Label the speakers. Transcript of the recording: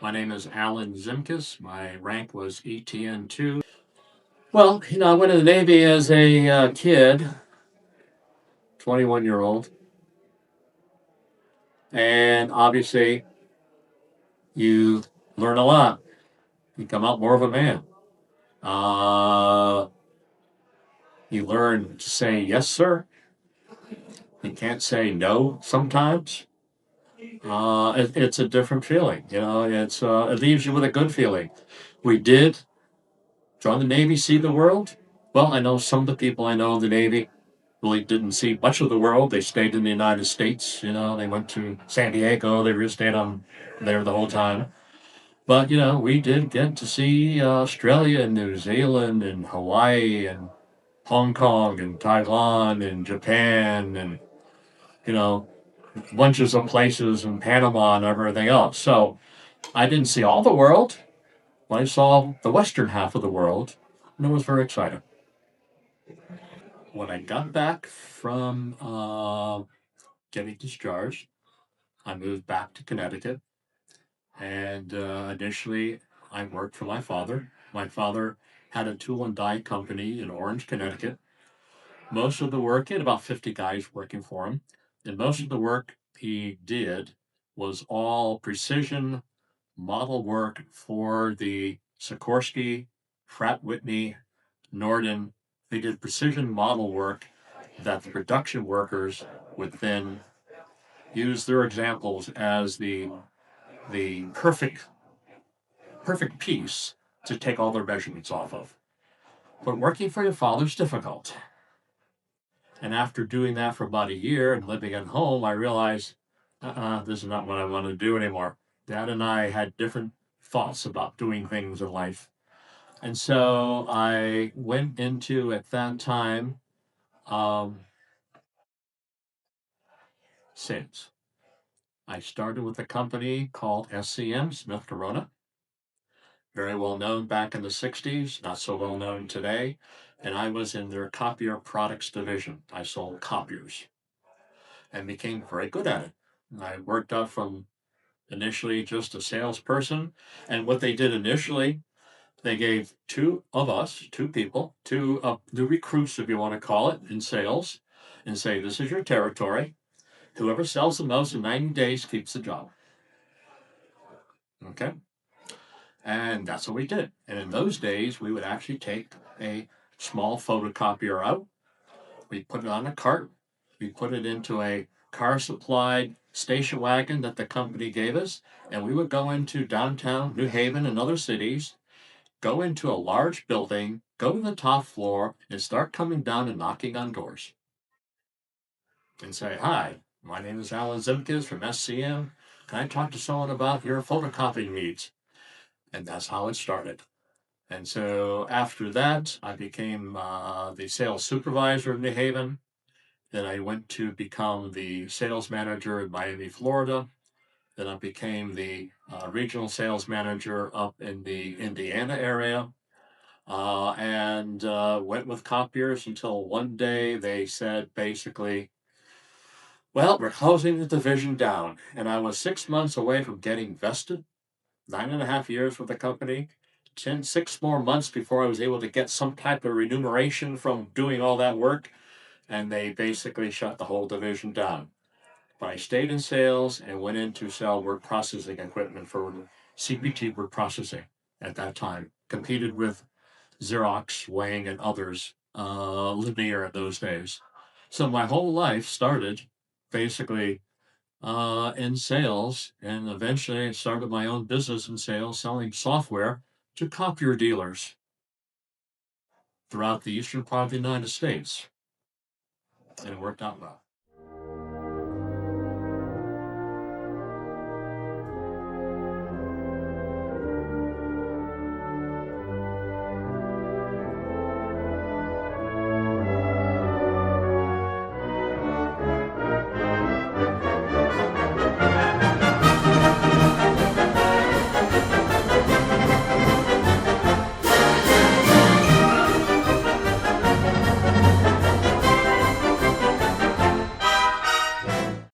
Speaker 1: My name is Alan Zimkus. My rank was ETN2. Well, I went in the Navy as a kid, 21-year-old, and obviously you learn a lot. You come out more of a man. Uh, you learn to say yes, sir. You can't say no sometimes. It's a different feeling. It leaves you with a good feeling. We did join the Navy, see the world. Well, I know some of the people I know in the Navy really didn't see much of the world. They stayed in the United States. They went to San Diego. They just stayed on there the whole time. But we did get to see Australia and New Zealand and Hawaii and Hong Kong and Taiwan and Japan and you know bunches of places in Panama and everything else. So I didn't see all the world, but I saw the western half of the world, and it was very exciting. When I got back from getting discharged, I moved back to Connecticut, and initially I worked for my father. My father had a tool and die company in Orange, Connecticut. Most of the work, he had about 50 guys working for him, and most of the work he did was all precision model work for the Sikorsky, Pratt Whitney, Norden. They did precision model work that the production workers would then use their examples as the perfect piece to take all their measurements off of. But working for your father's difficult. And after doing that for about a year and living at home, I realized, this is not what I want to do anymore. Dad and I had different thoughts about doing things in life. And so I went into, at that time, um, sales. I started with a company called SCM, Smith Corona, very well known back in the 60s, not so well known today. And I was in their copier products division. I sold copiers and became very good at it. I worked up from initially just a salesperson. And what they did initially, they gave two of us, two people, two new recruits, if you want to call it, in sales, and say, this is your territory. Whoever sells the most in 90 days keeps the job. Okay? And that's what we did. And in those days, we would actually take a small photocopier out, we put it on a cart, we put it into a car supplied station wagon that the company gave us, and we would go into downtown New Haven and other cities, go into a large building, go to the top floor, and start coming down and knocking on doors and say, hi, my name is Alan Zimkus from SCM. Can I talk to someone about your photocopying needs? And that's how it started. And so after that, I became the sales supervisor in New Haven. Then I went to become the sales manager in Miami, Florida. Then I became the regional sales manager up in the Indiana area. And went with copiers until one day they said basically, well, we're closing the division down. And I was 6 months away from getting vested, 9.5 years with the company, 6 more months before I was able to get some type of remuneration from doing all that work. And they basically shut the whole division down. But I stayed in sales and went in to sell word processing equipment for CPT word processing at that time. Competed with Xerox, Wang, and others, linear in those days. So my whole life started basically in sales, and eventually I started my own business in sales, selling software to copier dealers throughout the eastern part of the United States, and it worked out well.